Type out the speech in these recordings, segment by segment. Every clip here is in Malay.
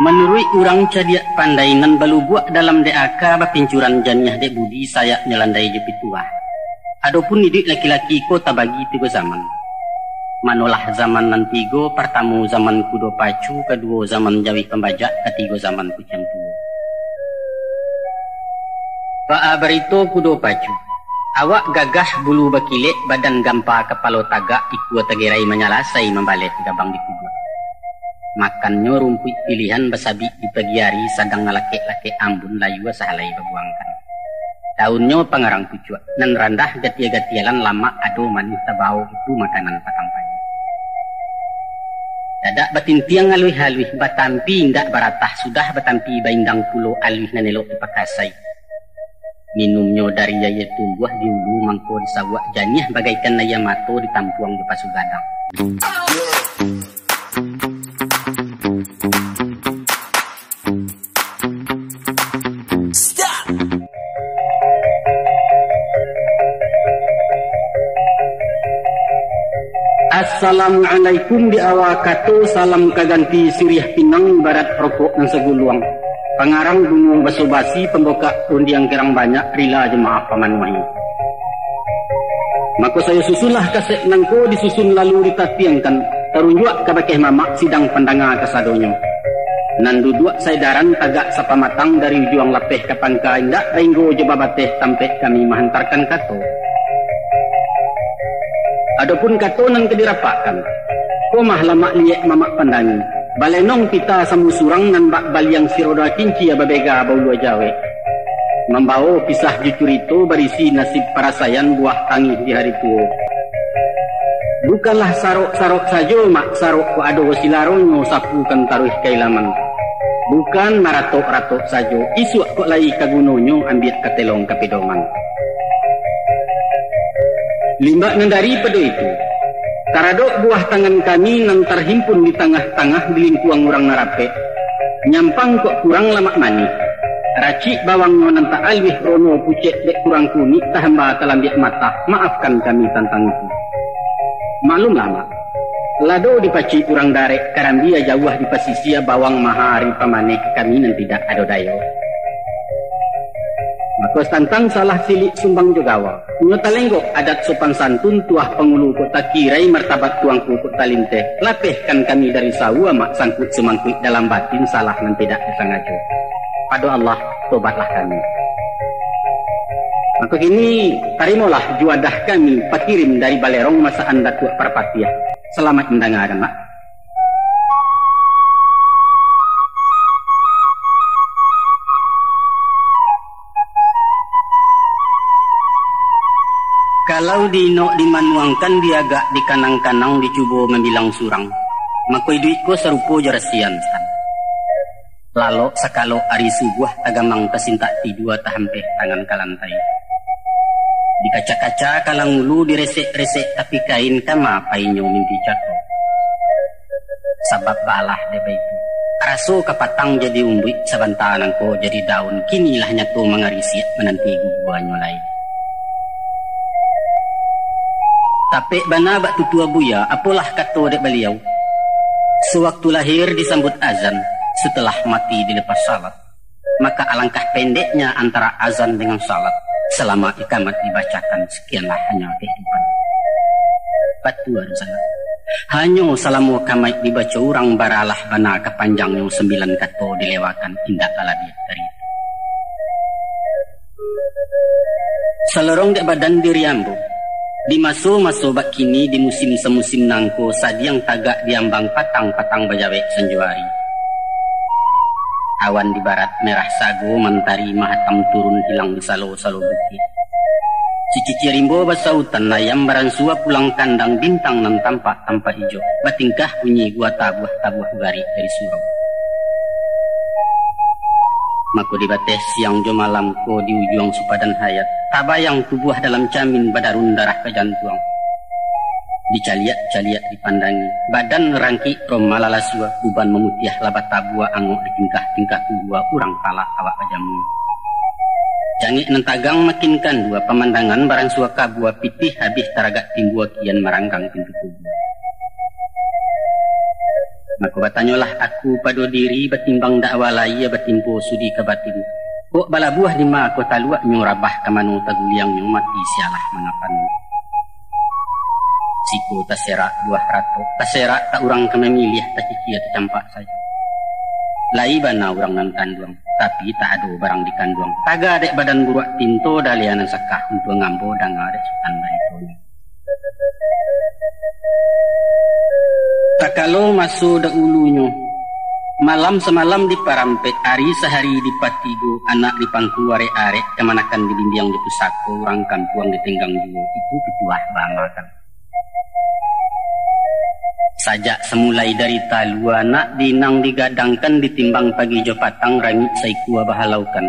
Menurut orang cadiak pandai nan balubuak dalam DAK bapincuran janiah dek budi saya nyelandai jepi tua. Adapun didik laki-laki ko tabagi tiga zaman. Manolah zaman nan tiga, pertama zaman kudo pacu, kedua zaman jawi pembajak, ketiga zaman kucang tua. Berito kudo pacu. Awak gagah bulu bakilek, badan gampa kepala tagak, ikut tegerai menyalasai membalik gabang di kubur. Makannya rumput pilihan basabi di pagi hari sadang ngalake-lake ambun layu sahalai babuangkan. Daunnya pangarang pucuk, nan randah gatia-gatialan lama ado manis tabau itu makanan patang pagi. Dadak batin tiang alwih-alwih batampi ndak baratah sudah batampi baindang pulau alwih nanelok dipakasai. Minumnya dari yaya tumbuh di ulu mangko disawak janiah bagaikan naya mato ditampuang di pasu gadang. Assalamualaikum di awakato salam kaganti siriah pinang barat rokok dan seguluang. Pangarang gunung basobasi pembuka undiang kerang banyak rila jemaah pamanuai. Maka saya susunlah kasek nangko disusun lalu ditatiangkan terunjuk kabakeh mamak sidang pandanga kasadonyo. Nan duduk saya daran tagak sapa matang dari juang lapeh kapangka indak ringgo jebabateh sampai kami menghantarkan kato. Adapun kato nan kedirapakan. Komah lamak liek mamak pandangi. Balenong kita samusurang nan bak baliang siroda kinci ababega baulu jawe. Membawa pisah jucurito berisi nasib parasayan buah tangih di hari tua. Bukanlah sarok-sarok saja mak sarok ku ado silaronyo sapu kan taruh kailaman. Bukan maratok-ratok saja isu kok lai kagunonyo ambil katelong kapedoman. Limbak nandari pada itu. Taradok buah tangan kami nan terhimpun di tengah-tengah di lingkuang orang narape. Nyampang kok kurang lamak mani. Racik bawang nan tak alwih rono pucet dek kurang kunik tahamba telambiak mata. Maafkan kami tentang itu. Maklum lama. Lado dipaci kurang darek karambia jauh di pasisia bawang mahari pamaneh kami nan tidak ada dayo. Maka tantang salah silik sumbang jogawa. Nyota lenggok adat sopan santun tuah pengulu kota kirai martabat tuangku kota linteh. Lapehkan kami dari sawa mak sangkut semangkut dalam batin salah nan tidak disengaja. Pada Allah tobatlah kami. Maka kini tarimalah juadah kami pakirim dari balerong masa anda tuah parpatiah. Selamat mendengarkan mak. Kalau dino dimanuangkan diagak di kanang-kanang dicubo membilang surang. Makoi duitku serupo jarasian. Lalu sakalo ari subuh tagamang kesintak tidua tahampe tangan kalantai. Di kaca-kaca kalang ulu diresek-resek tapi kain kama painyo mimpi jatuh. Sabab balah deba itu. Raso kapatang jadi umbuik sabantanang ko jadi daun. Kinilah nyato mengarisi menanti guguanyo lain. Tapi bana bak tutua buya, apalah kato dek beliau. Sewaktu lahir disambut azan, setelah mati dilepas salat. Maka alangkah pendeknya antara azan dengan salat. Selama ikamat dibacakan, sekianlah hanya kehidupan. Batuan sangat. Hanya salamu kamait dibaca orang baralah bana kepanjangnya 9 kato dilewakan tindak alabiat dari itu. Selerong dek badan diriambu. Di maso-maso bak kini di musim semusim nangko sadiang tagak diambang patang-patang bajawek sanjuari. Awan di barat merah sago mentari mahatam turun hilang di salo-salo bukit. Cici rimbo basautan layam baransua pulang kandang bintang nan tampak tanpa hijau. Batingkah bunyi gua tabuah gari dari surau. Mako di bates siang jo malam ko di ujung supadan hayat. Tabayang tubuh dalam camin badarun darah ke jantung. Dicaliat-caliat dipandangi. Badan rangki rom malalasua kuban memutiah labat tabua angok di tingkah-tingkah kedua kurang kalah awak pajamu. Jangik nentagang makinkan dua pemandangan barang suaka buah pitih habis taragak timbua kian meranggang pintu kubur. Maka batanyolah aku pada diri batimbang dakwa lai batimpo sudi ke batin. Kok bala buah di ma aku taluak nyurabah ke manu taguliang nyu mati sialah manapan. Siku taserak buah rato, taserak tak urang ke memilih tak cicia tercampak saja. Lai bana urang nan kanduang, tapi tak ada barang di kanduang. Taga dek badan buruak tinto dalianan sakah untuk ngambo dan ada sultan baritonya. Tak kalau masuk da ulunya. Malam semalam di Parampet, hari sehari di Patigo, anak di pangku arek-arek, kemanakan di Bimbiang di Pusako, orang kampuang di Tenggang juga, itu ketuah bama kan. Sajak semulai dari talu anak dinang digadangkan ditimbang pagi jo patang rangit saikua bahalaukan.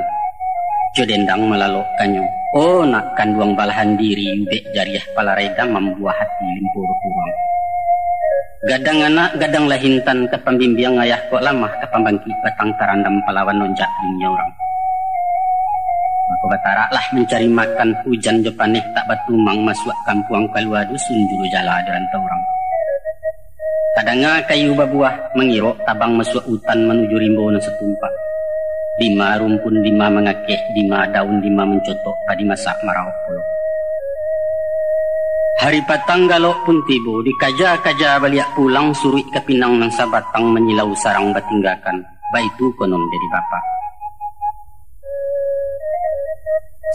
Jo dendang melalokkannya. Oh nak kanduang balahan diri ubek jariah palareda membuah hati limpur kurang. Gadang anak, gadang lahintan ke pembimbiang ayah kok lama ke pembangkit batang tarandam palawan nonjak dunia orang. Maka batara lah mencari makan hujan jepaneh tak batumang masuk kampuang keluar dusun juru jala derantau orang. Kadanga kayu babuah mengirok tabang masuk hutan menuju rimbo nan setumpak. 5 rumpun 5 mengakeh 5 daun 5 mencotok padi masak marau pulau. Hari patang galok pun tibo, dikaja-kaja baliak pulang surui ke pinang nang sabatang menyilau sarang batinggakan. Baitu konon jadi bapa.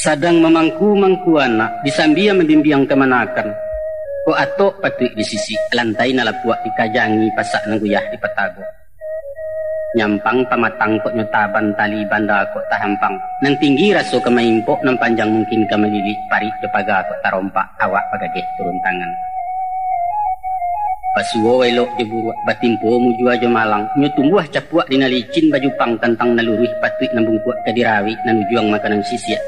Sadang memangku-mangku anak, disambia membimbiang kemanakan. Ko atok patuik di sisi, lantai nalapuak dikajangi pasak nangguyah di petago. Nyampang pamatang kok nyotaban tali banda kok tahampang. Nan tinggi raso kemaimpok nan panjang mungkin kemelili pari depaga kok tarompak awak pagageh turun tangan. Pasuo elok jeburu batimpo muju aja malang. Nyotumbuh capuak dinalicin baju pang tentang naluruh patuik nambungkuak kadirawi nan ujuang makanan sisia.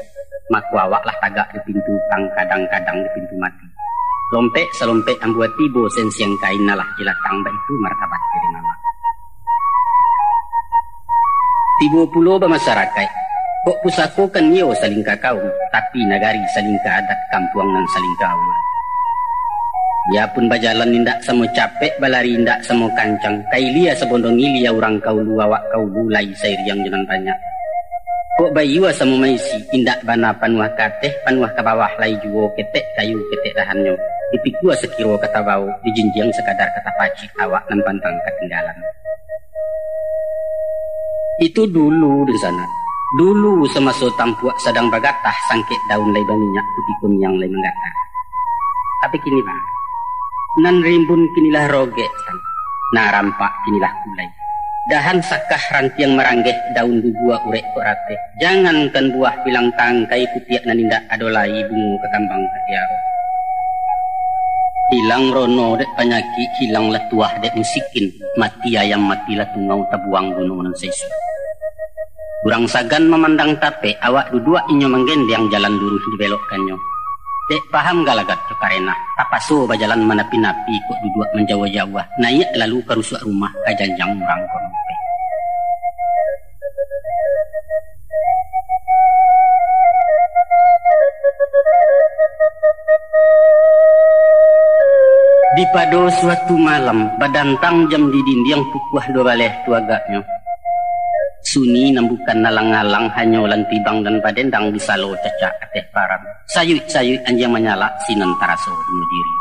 Maku awak lah tagak di pintu tang kadang-kadang di pintu mati. Lompek selompek ambuat tibo sensiang kain nalah jelatang baitu martabat jadi nama. Tibo pulau bermasyarakat. Kok pusako kan yo saling kaum, tapi nagari saling adat kampuang nan saling kaum. Ya pun bajalan nindak samo capek balari indak samo kancang. Kailia sebondong ilia orang kaulu awak kaulu lai sair yang jenang tanya. Kok bayua samo maisi indak bana panuah kateh panuah ke bawah lai juo ketek kayu ketek dahannya. Dipikua sekiro kata bau dijinjiang sekadar kata pacik awak nan pantang ketinggalan. Itu dulu di sana. Dulu semasa tampuak sedang bagatah sangkit daun lai banyak putikun yang lai menggatah. Tapi kini pak, nan rimbun kinilah roge, nah rampak kinilah kulai. Dahan sakah rantiang meranggeh daun dua urek korate. Jangankan buah bilang tangkai putiak nanindak adolai bungu ketambang ketiaro. Hilang rono dek penyakit, hilang letuah dek musikin. Mati ayam mati latungau tabuang gunung nan seisu. Kurang sagan memandang tape, awak dudua inyo menggendeng jalan lurus dibelokkannya. Dek paham galagat kekarena, tapaso bajalan menapi-napi kok dudua menjawa-jawa. Naik lalu kerusak rumah kajanjang orang konope. Di pado suatu malam, badantang jam di dinding pukuah dua baleh tuagaknya. Suni nambukan nalang-alang hanya lantibang dan padendang bisa lo cecak keteh param. Sayut-sayut anjing menyala sinan taraso bunuh diri.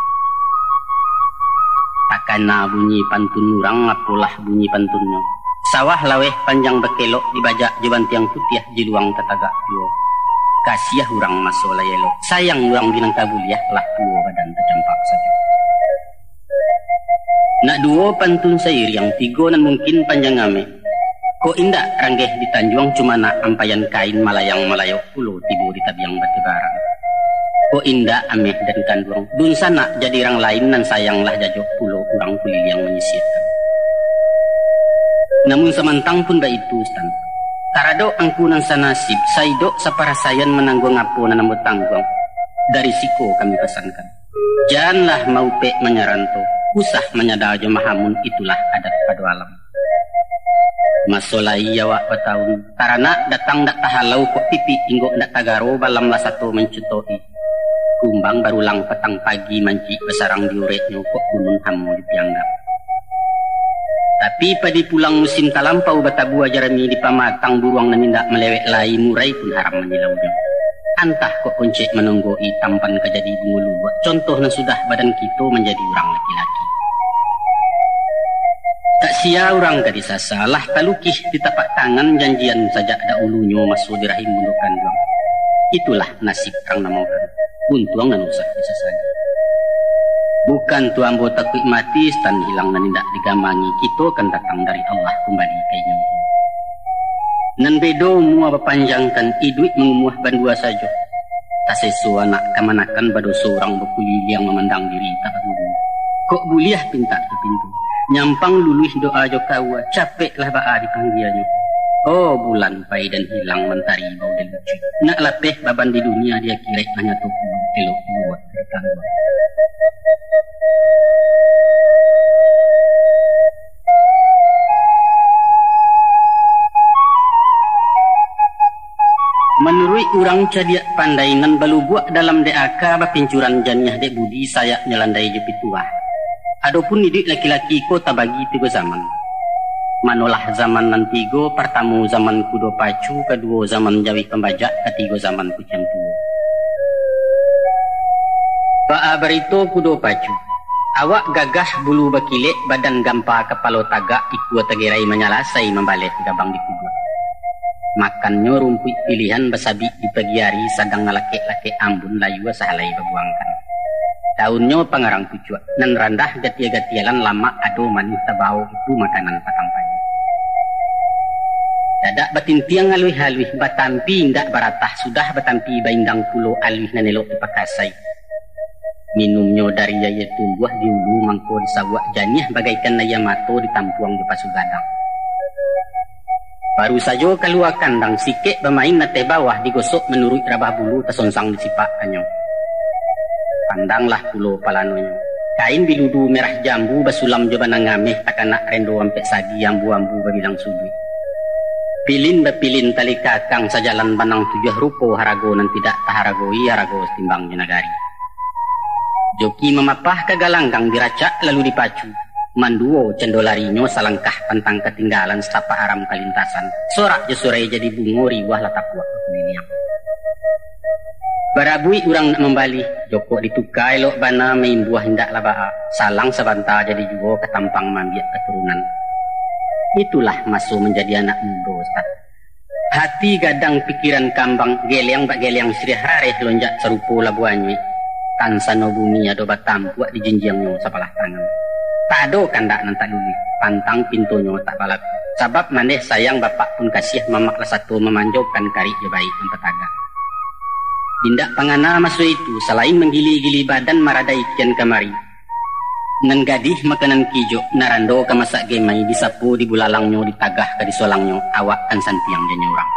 Takana bunyi pantun urang apulah bunyi pantunnya. Sawah laweh panjang bekelok dibajak jeban tiang putih jiluang tetagak duo. Kasiah urang masuk layelo. Sayang urang binang kabuliah lah duo badan tercampak saja. Nak duo pantun sair yang tigo dan mungkin panjang ame. Ko indah ranggeh di Tanjuang cuma nak ampayan kain malayang malayok pulau tibu di tabiang bertebaran. Ko indah ameh dan kanduang dun sana jadi orang lain nan sayanglah jajok pulau kurang kuil yang menyisirkan. Namun semantang pun itu stan. Tarado angkunan sanasib saido saparasayan menanggung apo nanambut tanggung. Dari siko kami pesankan. Janganlah mau pek menyaranto. Usah menyadajo mahamun itulah adat padu alam. Masolai yawak petahun karena datang dak tahalau kok pipi inggo dak tagaro balam lah satu mencutoi kumbang barulang petang pagi manci besarang diuretnya kok gunung hamu dipianggap Tapi padi pulang musim talampau batabu ajarami di pamatang buruang nanindak melewek lai murai pun haram menilaunya. Antah kok koncek menonggoi tampan kejadi bungulu. Contoh na sudah badan kita menjadi orang laki-laki. Tak sia orang gadis salah talukih di tapak tangan janjian saja dahulunya masuk di rahim bundukan doang. Itulah nasib kang namokan. Untuang dan usah bisa saja. Bukan tu ambo takut mati stan hilang dan tidak digamangi, kita akan datang dari Allah kembali kayaknya. Nan bedo mua berpanjangkan iduit mengumuah bandua saja. Tak sesuai anak kemanakan bado seorang berkuli yang memandang diri tak dulu. Kok buliah pinta ke pintu. Nyampang luluh doa jo kawa, capeklah baa dipanggiannya. Oh bulan pai dan hilang mentari bau dan lucu. Nak lapeh baban di dunia dia kira hanya tuku elok buat tertanggung. Menurut orang cadiak pandai nan balu buat dalam DAK bapincuran janiah dek budi saya nyelandai jepi tua. Adapun didik laki-laki ko tabagi tiga zaman. Manolah zaman nan tiga, pertama zaman kudo pacu, kedua zaman jawi pembajak, ketiga zaman pucang tua. Ba'a berito kudo pacu. Awak gagah bulu bakilek, badan gampa kepala tagak, ikut tegerai menyalasai membalik gabang di kudo. Makannya rumput pilihan basabi di pagi hari sadang ngalake-lake ambun layu sahalai berbuangkan. Daunnya pangarang tujuan nan randah gatia-gatialan lama ado manis tabau itu makanan patang pagi. Dadak batin tiang alwih-alwih batampi ndak baratah sudah batampi baindang pulo alwih nanelok dipakasai. Minumnya dari yaya tumbuh di ulu mangko disawak janiah bagaikan naya mato ditampuang di pasugadang. Baru saja keluar kandang sikit bermain nate bawah digosok menurut rabah bulu tersonsang disipak kanyo. Pandanglah pulo palanonya. Kain biludu merah jambu basulam jobana ngameh takanak rendo ampek sagi ambu-ambu babilang sudu. Pilin bepilin tali kakang sajalan banang 7 rupo harago nan tidak taharagoi harago timbang jenagari. Joki memapah ke galanggang diracak lalu dipacu. Manduo cendolarinyo salangkah pantang ketinggalan sapa aram kalintasan. Sorak jesurai jadi bungo riwah latapua kuliniang. Barabui urang nak membali. Joko ditukai lok bana main buah hendak labaa. Salang sabanta jadi juga ketampang mambiak keturunan. Itulah masuk menjadi anak muda Ustaz. Hati gadang pikiran kambang geleng bak geleng sri hareh lonjak serupo labuannya. Tansano bumi ado batam buat di jinjiangnya sapalah tangan. Tado kandak nantak dulu pantang pintunya tak balap. Sabab maneh sayang bapak pun kasih mamak lah satu memanjaukan kari je baik yang petaga. Tindak pangana masuk itu selain menggili-gili badan maradai kian kamari. Nan gadih makanan kijo narando ke masak gemai disapu di bulalangnya ditagah ke disolangnya awak kan santiang dan orang.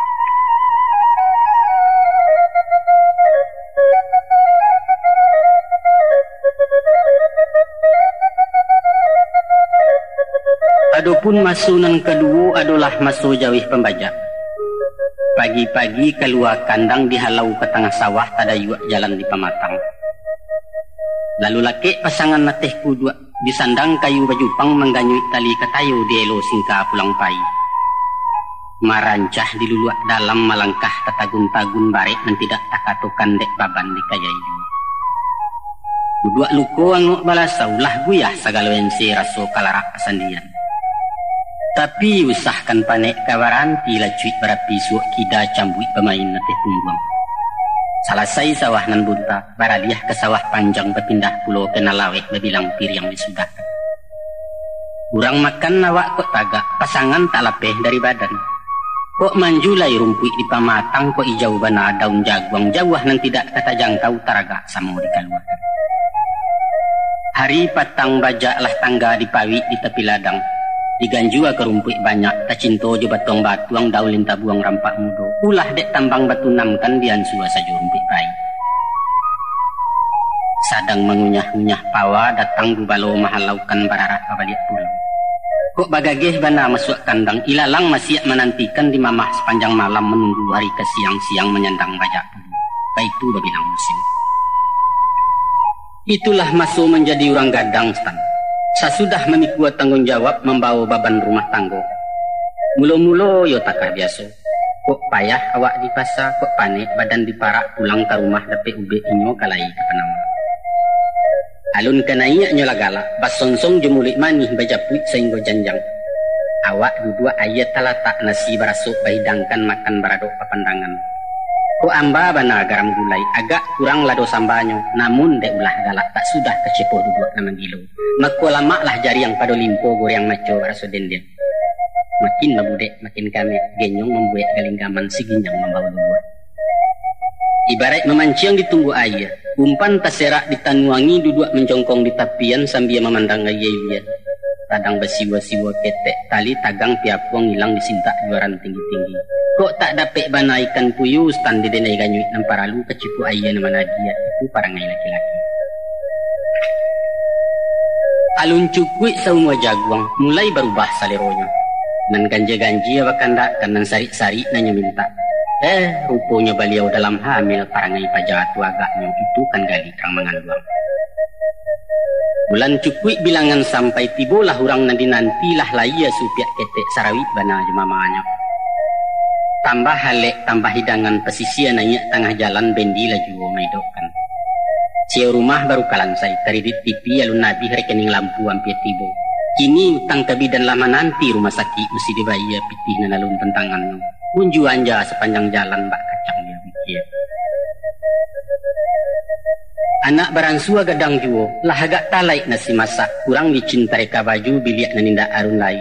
Adapun masunan kedua adalah masu jawih pembajak. Pagi-pagi keluar kandang dihalau ke tengah sawah tada yuak jalan di pamatang. Lalu laki pasangan nateh kudua disandang kayu bajupang mengganyui tali katayu dielo singka pulang pai. Marancah diluluak dalam malangkah tatagun-tagun barek dan tidak takatukan dek baban di kayayu. Kudua luko angok balasau lah guyah sagaloensi raso kalarak kesandian. Tapi usahkan panek kawaranti lacuit berapi suak kida cambuit pemain nateh pungguang. Salasai sawah nan bunta, baraliah ke sawah panjang berpindah pulau kena lawek berbilang piriang disudah. Kurang makan awak kok tagak, pasangan tak lapeh dari badan. Kok manjulai rumput di pamatang, kok ijau bana daun jaguang jauh nan tidak kata jangkau taragak sama dikaluakan. Hari patang bajaklah tangga dipawi di tepi ladang. Diganjua ke rumput banyak, tak cinto je batuang-batuang daun linta buang rampak mudo. Ulah dek tambang batu namkan diansua saja rumput baik. Sadang mengunyah-unyah pawa, datang bubalo mahalaukan bararak kabaliak pulau. Kok bagageh bana masuk kandang, ilalang masih menantikan di mamah sepanjang malam menunggu hari ke siang-siang menyandang bajak pulau. Baitu babilang musim. Itulah masuk menjadi orang gadang stan. Sasudah memikul tanggung jawab membawa beban rumah tangga. Mulo-mulo yo takah biasa. Kok payah awak di pasar, kok panik badan diparak pulang ke rumah dapat ube inyo kalai ke penama. Alun kenainya nyola galak, bas songsong jemulik manih bajapuit sehingga janjang. Awak dua ayat talatak nasi barasuk bahidangkan makan baradok papandangan. Ko amba bana garam gulai agak kurang lado sambanyo, namun dek ulah galak tak sudah kecepoh duduk nama gilo. Mako lama lah jari yang pada limpo goreng maco baraso dendek. Makin mabudek makin kami genyong membuat galinggaman si ginyang membawa luar. Ibarat memancing ditunggu air, umpan taserak ditanuangi duduk mencongkong di tapian sambil memandang gaya-gaya. Tadang besiwa-siwa ketek tali tagang piapuang hilang disintak juaran tinggi-tinggi. Kok tak dapat bana ikan puyuh stand di denai ganyuit namparalu kecipu air nama nadia itu parangai laki-laki. Alun cukui semua jaguang mulai berubah saleronya. Nan ganja-ganji wakanda kanan sari-sari nanya minta. Rupanya beliau dalam hamil parangai pajatu agaknya itu kan gali kang mengandung. Bulan cukui bilangan sampai tibolah orang nanti-nantilah laia supiak ketek sarawi bana jemamanya. Tambah halek tambah hidangan pesisian nanya tengah jalan bendi laju maidokan. Cio rumah baru kalansai karidit pipi alun nabi rekening lampu hampir tibo. Kini utang tabi dan lama nanti rumah sakit mesti dibayar pitih dan alun tentangannya. Unju anja sepanjang jalan bak kacang dia pikir. Anak baransua gadang juo lah agak talai nasi masak kurang dicinta reka baju biliak naninda arun lai.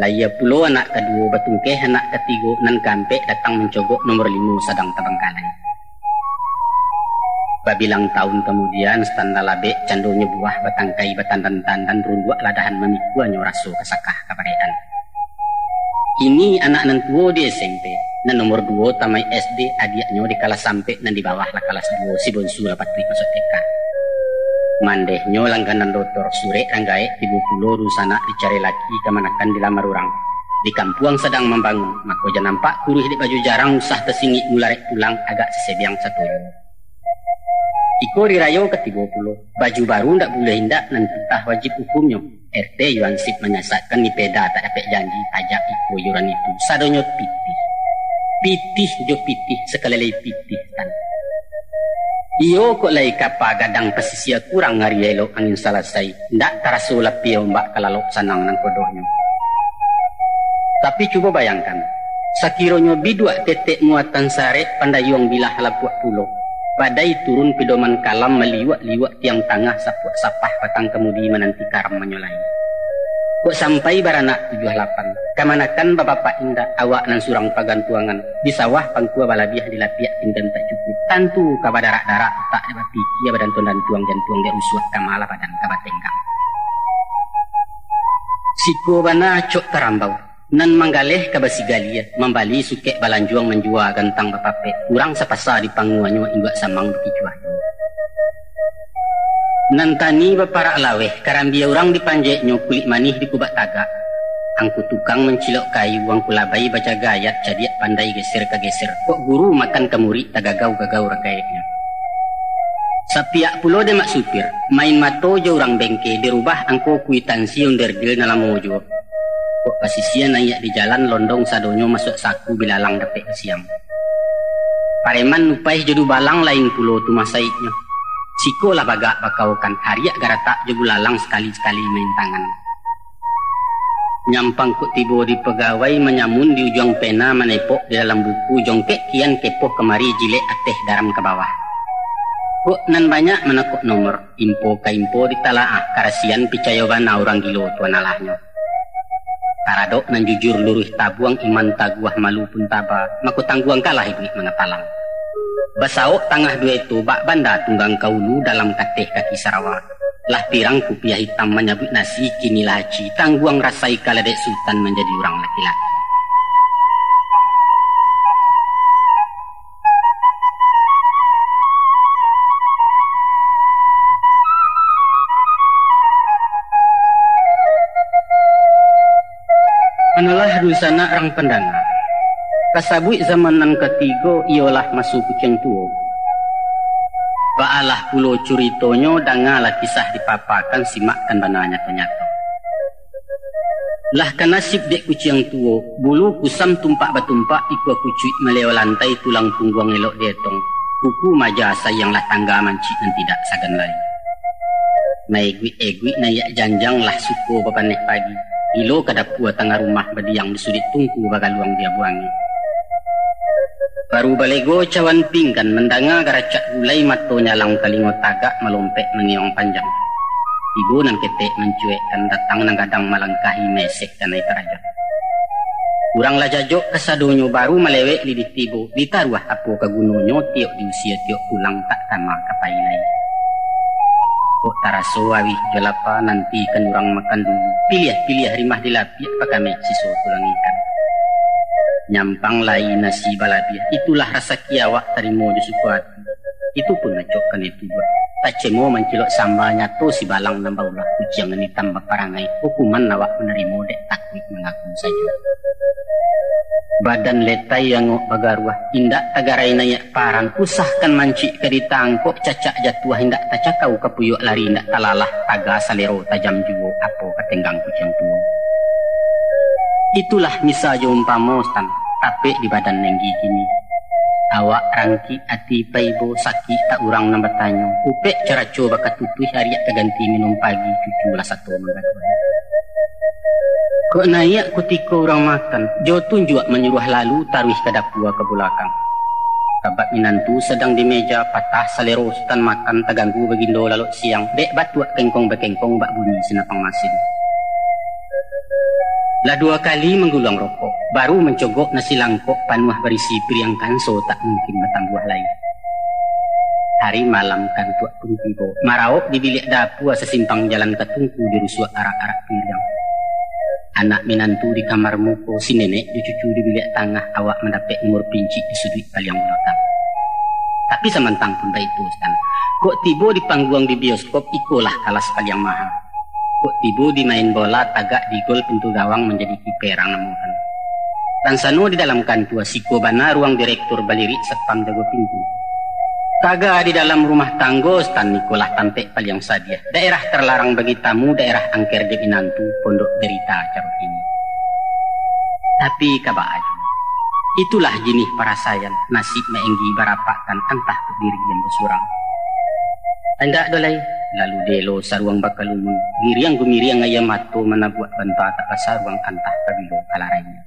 Laya pulo anak kedua batungkeh anak ketiga nan kampek datang mencogok nomor 5 sadang tabangkalai. Babilang tahun kemudian standa labe candonya buah batangkai batandan-tandan runduak ladahan memikuannya raso kesakah kabarean. Ini anak nan tuo di SMP, nan nomor 2 tamai SD adiaknya di kelas sampai nan di bawah lah kelas 2 si bonsu dapat masuk TK. Mandehnya langganan dokter sure ranggae tibu pulo rusana dicari laki kemanakan dilamar orang. Di kampuang sedang membangun, maka jangan nampak kuruh di baju jarang usah tersingik mularek pulang agak sesebiang satu. Iko dirayo ke 30, baju baru ndak boleh hindak nan pitah wajib hukumnya. RT Yuansip menyesatkan ni peda tak dapat janji ajak iko yuran itu. Sadonyo pitih. Pitih jo pitih sekali pitih tan. Iyo kok lai kapa gadang pesisia kurang hari elok angin selesai. Ndak tarasu lapi ombak kalalok sanang nang kodohnya. Tapi coba bayangkan, sakironyo bidua tetek muatan sare pandayong bilah lapuak pulau. Badai turun pedoman kalam meliwak-liwak tiang tangah sapah patang kemudi menanti karam menyolai. Kok sampai baranak 78, kamanakan bapak indah awak nan surang pagantuangan. Di sawah pangkua balabiah dilapiak tindan tak cukup. Tantu kabadarak-darak tak dapati kia badan dan tuang jantuang dia usuak kamala badan kabatenggang. Siko bana cok terambau. Nan manggaleh kabasigalia membali sukek balanjuang menjua gantang bapape kurang sepasa di panguannya iwak samang bekicuan. Nan tani baparak laweh karambia orang dipanjeknya kulit manih di kubak tagak. Angku tukang mencilok kayu angku labai baca gayat jadiak pandai geser ke geser. Kok guru makan kemuri tagagau-gagau ragayaknya. Sapiak pulo demak supir main mato jo orang bengke dirubah angku kuitansi onderdil nalam mojo. Kok pasisian naik di jalan londong sadonyo masuk saku bilalang dapet siang. Pareman lupai jodoh balang lain pulo tu masaiknya. Siko lah bagak bakaukan hariak garatak jodoh lalang sekali-sekali main tangan. Nyampang kok tibo di pegawai menyamun di ujung pena menepok di dalam buku jongkek kian kepoh kemari jilek ateh daram ke bawah. Kok nan banyak menekuk nomor info ke info ditalaah karasian picayoban orang gilo tuan alahnya. Karadok nan jujur luruh tabuang iman taguah malu pun taba maku tangguang kalah ibni mengetalang. Basaok tangah dua itu bak banda tunggang kaulu dalam kateh kaki Sarawak. Lah pirang kupiah hitam menyabut nasi kini laci tangguang rasai kaladek sultan menjadi orang laki-laki. Manalah dusana orang pendana. Kasabui zaman nan ketiga ialah masuk kucing tua. Baalah pulo curitonyo dangalah kisah dipapakan simakkan bananya ternyata. Lah kan nasib dek kucing tuo, bulu kusam tumpak batumpak iku kucuit meleo lantai tulang punggung elok detong. Kuku maja sayanglah tangga mancik dan tidak sagan lain. Naigwi nayak janjang lah suko bapanek pagi. Ilo kadapua tengah rumah badiang disudit tungku bagaluang dia buangi. Baru balego cawan pinggan mendanga garacak gulai mato nyalang kalingo tagak melompek mengiong panjang. Ibu nan ketek mencuekkan datang nang gadang malangkahi mesek dan naik raja. Kurang lah jajok kesadonyo baru melewek lidit tibo ditaruah apo kagunonyo tiok di usia tiok pulang tak kama kapailai. Kok taraso awih jalapa nanti kan orang makan dulu. Pilih rimah dilapik pakame siso tulang ikan. Nyampang lain nasi balabiah. Itulah rasa kiawak tarimo di suku hati. Itu pun ngecokkan itu buat. Tak cemo mencilok sambalnya to si balang nambaulah kuciang ini tambah parangai. Hukuman nawak menerimo dek takwik mengaku saja. Badan letai yang bagaruah. Indak tagarai nayak parang. Usahkan mancik ke ditangkok cacak jatuh. Indak tacakau kapuyuk lari. Indak talalah taga salero tajam juo. Apo katenggang kuciang tuo. Itulah misalnya umpamostan, tapi di badan nenggi gini. Awak rangki ati paibo sakit tak urang nambah tanyo. Upek cara coba katutui hariak keganti minum pagi cucu lah satu mengatakan. Kok naik kutiko orang makan, jo tunjuk menyuruh lalu taruh ke dapua ke belakang. Kabat minantu sedang di meja patah salero sutan makan taganggu begindo lalu siang. Dek batuak kengkong bekengkong bak bunyi senapang masin. Lah 2 kali menggulung rokok, baru mencogok nasi langkok panuah berisi priangkan so tak mungkin bertambuh lain. Hari malam kan tuak pun tiba, maraok di bilik dapur sesimpang jalan ketungku di rusuh arak-arak piliang. Anak minantu di kamar muko, si nenek di cucu di bilik tengah awak mendapat umur pincik di sudut paliang belakang. Tapi samantang pun baik itu kan. Kok tiba di panggung di bioskop ikulah kalas paliang mahal. Kok tiba di main bola tagak di gol pintu gawang menjadi kiperang namukan. Dan sano di dalam kantua siko bana ruang direktur balirik satpam jago pintu. Taga di dalam rumah tanggo stan nikolah tampek paliang sadiah. Daerah terlarang bagi tamu, daerah angker de Pinantu, pondok derita carut ini. Tapi kabaju. Itulah jinih parasayan nasib meenggi barapakan antah berdiri dan bersurang. Anda dolai lalu delo saruang bakalumun giriang gumiriang ayam mato mana buat banta tak saruang antah kabilo kalarainya.